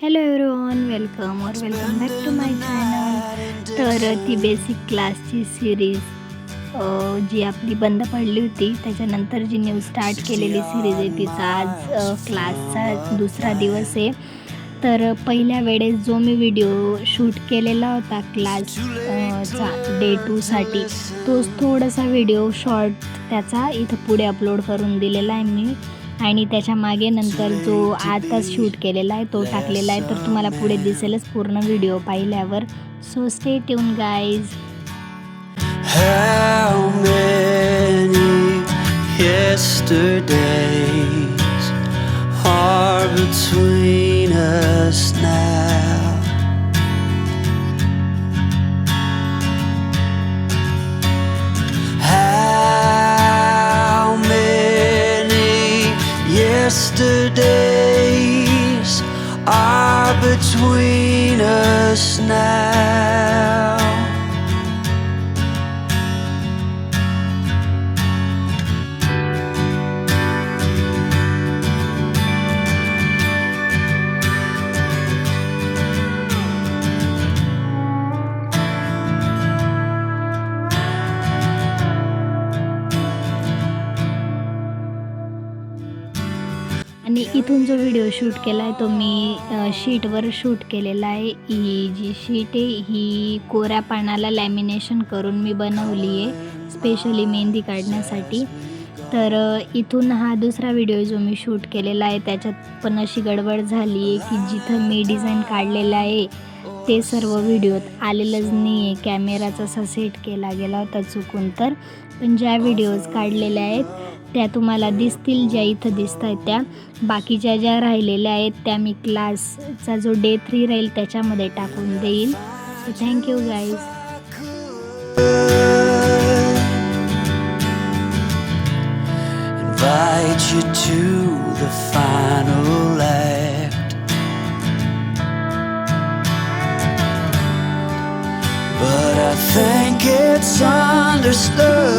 Hello everyone, welcome back to my channel. तर ती basic क्लासची सिरीज जी आपली बंद पडली होती, त्याच्यानंतर जी न्यू स्टार्ट केलेली सिरीज आहे तिचा आज क्लासचा दुसरा दिवस आहे. तर पहिल्या वेळेस जो मी व्हिडिओ शूट केलेला होता चा डे 2साठी, तोच थोडासा व्हिडिओ शॉर्ट त्याचा इथं पुढे अपलोड करून दिलेला आहे मी. आणि त्याच्या मागे नंतर जो आता शूट केलेला आहे तो टाकलेला आहे. तर तुम्हाला पुढे दिसेलच पूर्ण व्हिडिओ पाहिल्यावर. So stay tune guys. How many yesterdays are between us now? How many yesterdays are between us now? आणि इथून जो व्हिडिओ शूट केला आहे तो मी शीटवर शूट केलेला आहे. ही जी शीट आहे ही कोऱ्या पानाला लॅमिनेशन करून मी बनवली आहे स्पेशली मेहंदी काढण्यासाठी. तर इथून हा दुसरा व्हिडिओ जो मी शूट केलेला आहे त्याच्यात पण अशी गडबड झाली आहे की जिथं मी डिझाईन काढलेलं आहे ते सर्व व्हिडिओत आलेलंच नाही आहे. कॅमेराचा असा सेट केला गेला होता चुकून. तर पण ज्या व्हिडिओज काढलेल्या आहेत त्या तुम्हाला दिसतील, ज्या इथं दिसत आहेत त्या. बाकीच्या ज्या राहिलेल्या आहेत त्या मी क्लासचा जो डे 3 राहील त्याच्यामध्ये टाकून देईल. So thank you guys. Invite you to the final act, but I think it's understood.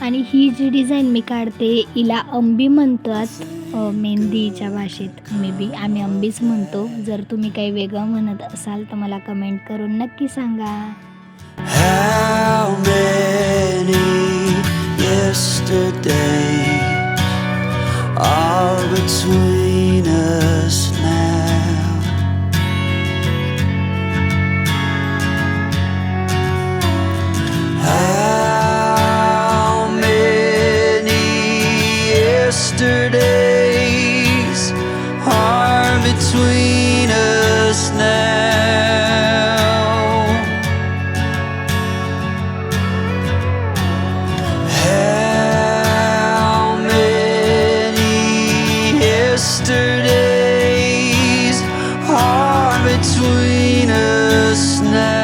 आणि ही जी डिझाईन मी काढते हिला अंबी म्हणतात मेहंदीच्या भाषेत. मे बी आम्ही अंबीच म्हणतो. जर तुम्ही काही वेगळं म्हणत असाल तर मला कमेंट करून नक्की सांगा. How many yesterdays are between us now? How many yesterdays are between us now? How many yesterdays are between us now?